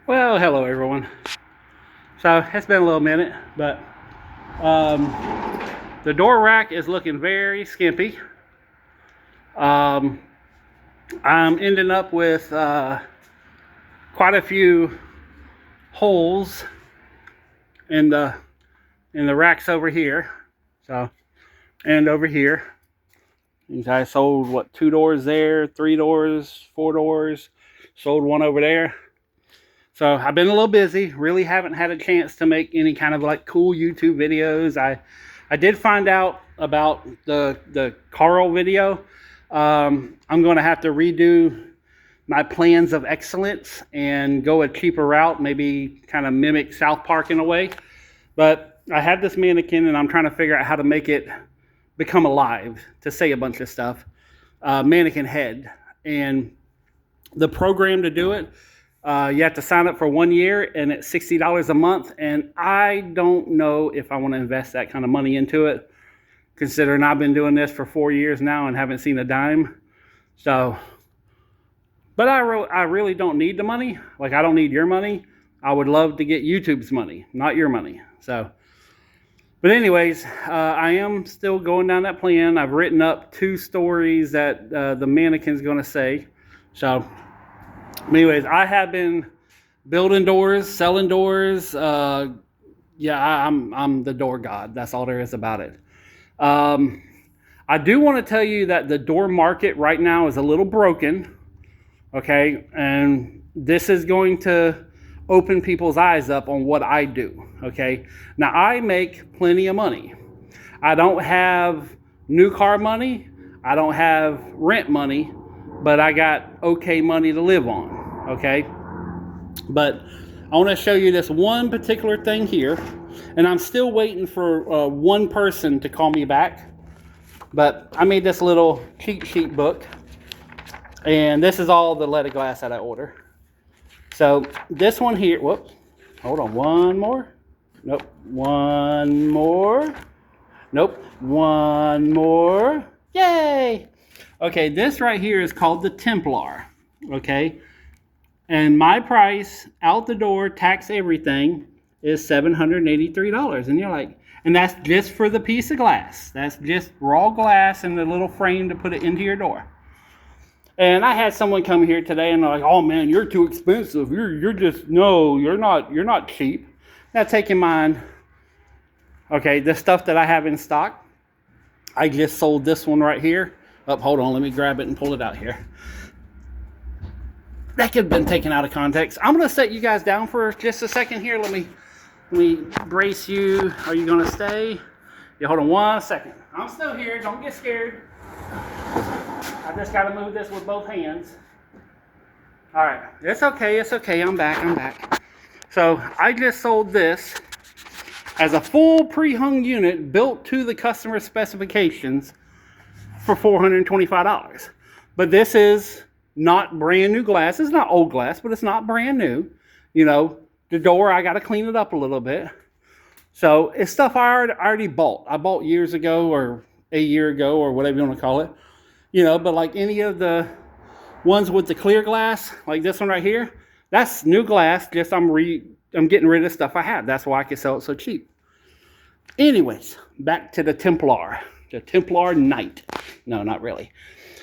Well, hello everyone. So it's been a little minute, but the door rack is looking very skimpy. I'm ending up with quite a few holes in the racks over here. So, and over here. I sold what, 2 doors there, 3 doors, 4 doors. Sold one over there. So I've been a little busy, really haven't had a chance to make any kind of like cool YouTube videos. I did find out about the Carl video. I'm going to have to redo my plans of excellence and go a cheaper route, maybe kind of mimic South Park in a way. But I have this mannequin and I'm trying to figure out how to make it become alive, to say a bunch of stuff. Mannequin head. And the program to do it, you have to sign up for 1 year and it's $60 a month. And I don't know if I want to invest that kind of money into it, considering I've been doing this for 4 years now and haven't seen a dime. So, but I really don't need the money. Like, I don't need your money. I would love to get YouTube's money, not your money. So, but anyways, I am still going down that plan. I've written up 2 stories that the mannequin's going to say. So, anyways, I have been building doors, selling doors. Yeah, I'm the door god. That's all there is about it. I do want to tell you that the door market right now is a little broken. Okay, and this is going to open people's eyes up on what I do. Okay, now I make plenty of money. I don't have new car money. I don't have rent money, but I got okay money to live on. Okay, but I want to show you this one particular thing here, and I'm still waiting for one person to call me back. But I made this little cheat sheet book, and this is all the leaded glass that I order. So this one here, whoops, hold on, one more. Nope, one more. Nope, one more. Yay! Okay, this right here is called the Templar. Okay, and my price out the door, tax everything, is $783. And you're like, and that's just for the piece of glass. That's just raw glass and the little frame to put it into your door. And I had someone come here today and they're like, "Oh man, you're too expensive. You're just, no, you're not cheap." Now take in mind, okay, the stuff that I have in stock, I just sold this one right here. Oh, hold on, let me grab it and pull it out here. That could have been taken out of context. I'm going to set you guys down for just a second here. Let me brace you. Are you going to stay? Yeah, hold on 1 second. I'm still here. Don't get scared. I just got to move this with both hands. All right. It's okay. It's okay. I'm back. So I just sold this as a full pre-hung unit built to the customer specifications for $425. But this is not brand new glass. It's not old glass, but it's not brand new. You know, the door, I got to clean it up a little bit. So it's stuff I already bought. I bought years ago or a year ago or whatever you want to call it. You know, but like any of the ones with the clear glass, like this one right here, that's new glass. Just I'm getting rid of stuff I have. That's why I can sell it so cheap. Anyways, back to the Templar. The Templar Knight. No, not really.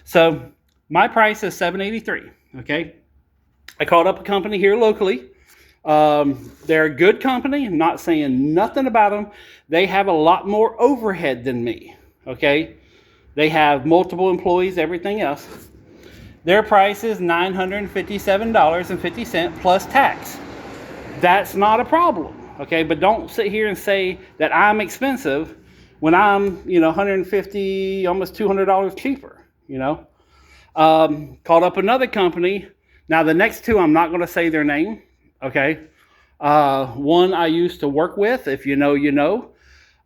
So my price is $783. Okay, I called up a company here locally. They're a good company. I'm not saying nothing about them. They have a lot more overhead than me. Okay, they have multiple employees, everything else. Their price is $957.50 plus tax. That's not a problem. Okay, but don't sit here and say that I'm expensive when I'm, you know, $150, almost $200 cheaper. You know. Called up another company. Now the next 2, I'm not going to say their name. Okay. One I used to work with. If you know, you know.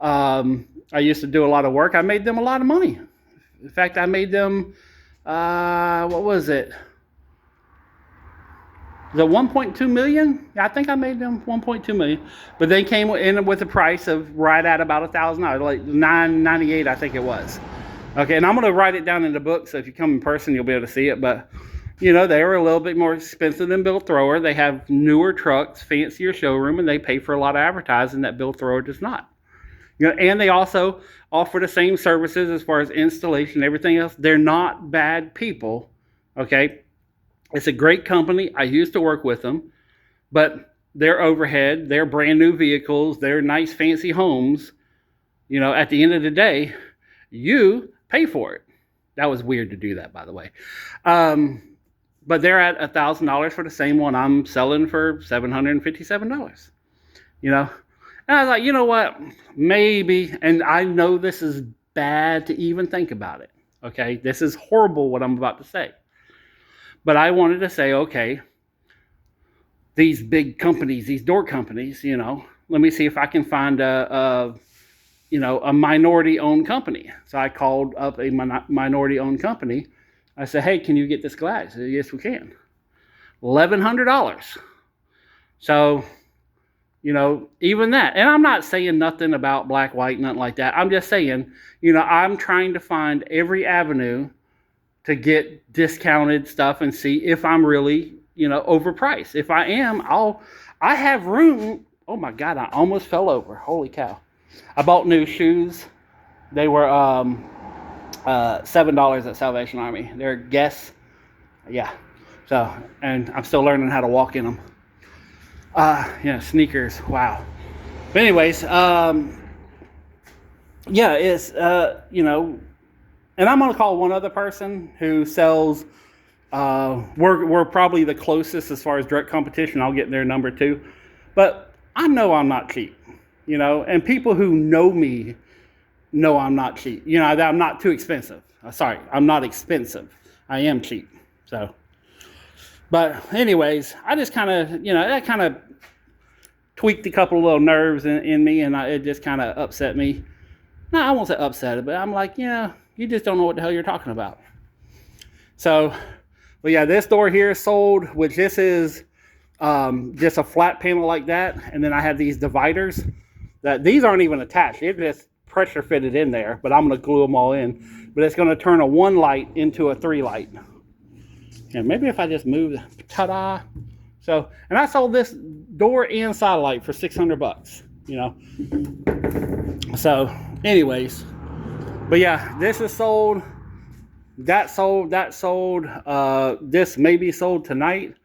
I used to do a lot of work. I made them a lot of money. In fact, I made them, what was it? The 1.2 million? I think I made them 1.2 million. But they came in with a price of right at about $1,000, like $998, I think it was. Okay, and I'm going to write it down in the book, so if you come in person, you'll be able to see it. But, You know, they were a little bit more expensive than Bill Thrower. They have newer trucks, fancier showroom, and they pay for a lot of advertising that Bill Thrower does not. You know, and they also offer the same services as far as installation and everything else. They're not bad people, okay? It's a great company. I used to work with them, but their overhead, their brand new vehicles, their nice fancy homes, you know, at the end of the day, you pay for it. That was weird to do that, by the way. But they're at $1,000 for the same one I'm selling for $757, you know? And I was like, you know what, maybe, and I know this is bad to even think about it, okay? This is horrible what I'm about to say. But I wanted to say, okay, these big companies, these door companies, you know, let me see if I can find a minority-owned company. So I called up a minority-owned company. I said, hey, can you get this glass? Said, yes, we can. $1,100. So, you know, even that. And I'm not saying nothing about black, white, nothing like that. I'm just saying, you know, I'm trying to find every avenue to get discounted stuff and see if I'm really, you know, overpriced. If I am, I have room. Oh my God, I almost fell over. Holy cow. I bought new shoes. They were $7 at Salvation Army. They're Guess. Yeah. So, and I'm still learning how to walk in them. Yeah, sneakers. Wow. But anyways, yeah, it's, you know, and I'm going to call one other person who sells, we're probably the closest as far as direct competition. I'll get their number too. But I know I'm not cheap, you know, and people who know me know I'm not cheap. You know, I'm not too expensive. Sorry, I'm not expensive. I am cheap. So, but anyways, I just kind of, you know, that kind of tweaked a couple of little nerves in me, and it just kind of upset me. No, I won't say upset it, but I'm like, yeah, you just don't know what the hell you're talking about. So, but yeah, this door here is sold, which this is just a flat panel like that, and then I have these dividers that these aren't even attached. It's just pressure fitted in there, but I'm going to glue them all in. But it's going to turn a 1 light into a 3 light. And maybe if I just move, ta-da. So, and I sold this door and satellite for $600, you know. So, anyways, but yeah, this is sold. That sold. This may be sold tonight.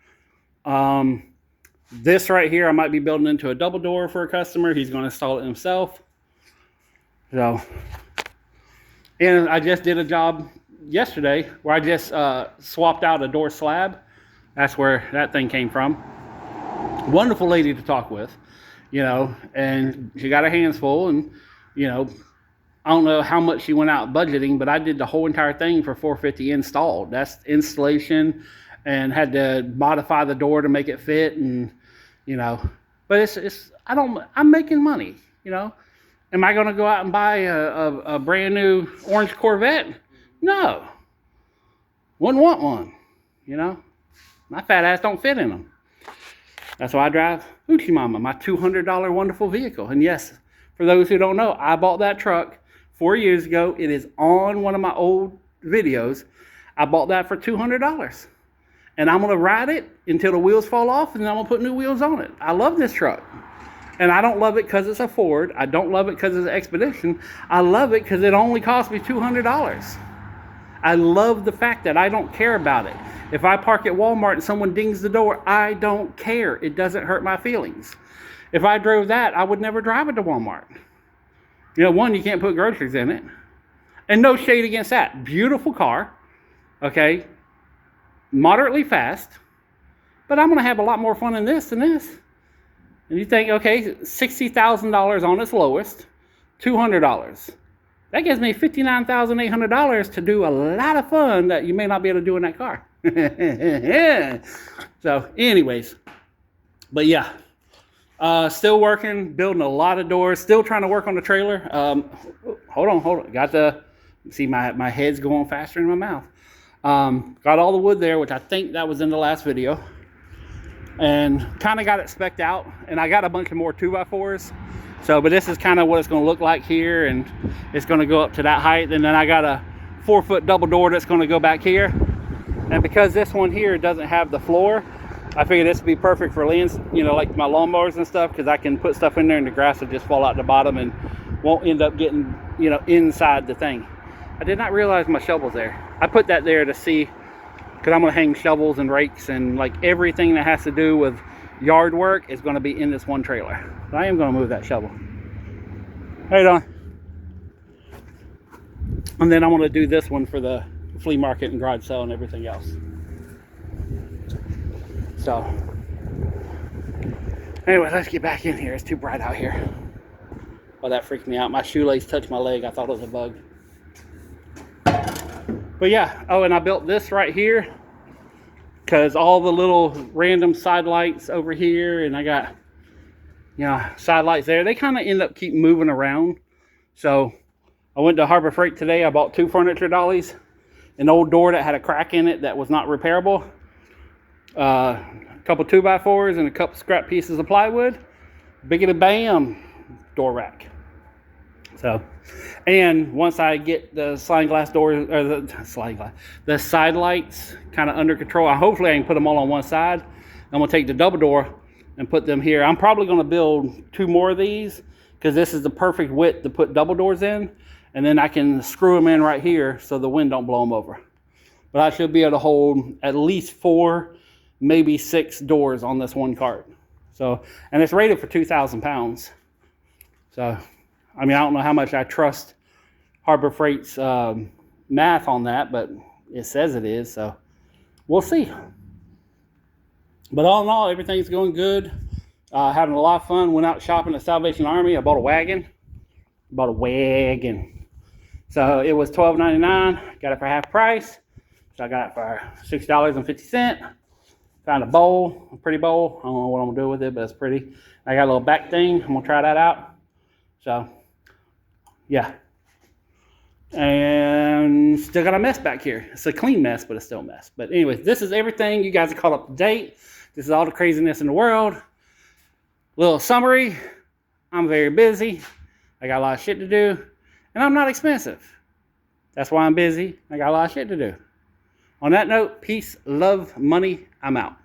This right here, I might be building into a double door for a customer. He's going to install it himself. So, and I just did a job yesterday where I just swapped out a door slab. That's where that thing came from. Wonderful lady to talk with, you know, and she got her hands full, and, you know, I don't know how much she went out budgeting, but I did the whole entire thing for $450 installed. That's installation, and had to modify the door to make it fit, and, you know, but I'm making money, you know. Am I going to go out and buy a brand new orange Corvette? No. Wouldn't want one, you know. My fat ass don't fit in them. That's why I drive Hoochie Mama, my $200 wonderful vehicle. And yes, for those who don't know, I bought that truck 4 years ago. It is on one of my old videos. I bought that for $200. And I'm going to ride it until the wheels fall off, and then I'm going to put new wheels on it. I love this truck. And I don't love it because it's a Ford. I don't love it because it's an Expedition. I love it because it only cost me $200. I love the fact that I don't care about it. If I park at Walmart and someone dings the door, I don't care. It doesn't hurt my feelings. If I drove that, I would never drive it to Walmart. You know, one, you can't put groceries in it. And no shade against that. Beautiful car. Okay. Moderately fast. But I'm going to have a lot more fun in this than this. And you think, okay, $60,000 on its lowest, $200. That gives me $59,800 to do a lot of fun that you may not be able to do in that car. So, anyways, but yeah, still working, building a lot of doors, still trying to work on the trailer. Hold on. Got the, see my head's going faster in my mouth. Got all the wood there, which I think that was in the last video. And kind of got it spec'd out, and I got a bunch of more 2x4s. So, but this is kind of what it's going to look like here, and it's going to go up to that height. And then I got a 4-foot double door that's going to go back here. And because this one here doesn't have the floor, I figured this would be perfect for lands, you know, like my lawnmowers and stuff, because I can put stuff in there and the grass will just fall out the bottom and won't end up getting, you know, inside the thing. I did not realize my shovel's there. I put that there to see, because I'm going to hang shovels and rakes and like everything that has to do with yard work is going to be in this one trailer. So I am going to move that shovel. How you doing? And then I'm going to do this one for the flea market and garage sale and everything else. So anyway, let's get back in here. It's too bright out here. Oh, that freaked me out. My shoelace touched my leg. I thought it was a bug. But yeah, oh, and I built this right here because all the little random side lights over here, and I got, you know, side lights there. They kind of end up keep moving around. So I went to Harbor Freight today. I bought 2 furniture dollies, an old door that had a crack in it that was not repairable, a couple 2x4s, and a couple scrap pieces of plywood. Biggity bam, door rack. So, and once I get the sliding glass doors, or the side lights kind of under control, hopefully I can put them all on one side. I'm gonna take the double door and put them here. I'm probably gonna build 2 more of these because this is the perfect width to put double doors in, and then I can screw them in right here so the wind don't blow them over. But I should be able to hold at least 4, maybe 6 doors on this one cart. So, and it's rated for 2,000 pounds. So, I mean, I don't know how much I trust Harbor Freight's math on that, but it says it is, so we'll see. But all in all, everything's going good. Having a lot of fun. Went out shopping at Salvation Army. I bought a wagon. So it was $12.99. Got it for half price. So I got it for $6.50. Found a bowl, a pretty bowl. I don't know what I'm gonna do with it, but it's pretty. I got a little back thing. I'm gonna try that out. So, yeah. And still got a mess back here. It's a clean mess, but it's still a mess. But anyways, this is everything. You guys are caught up to date. This is all the craziness in the world. Little summary. I'm very busy. I got a lot of shit to do. And I'm not expensive. That's why I'm busy. I got a lot of shit to do. On that note, peace, love, money. I'm out.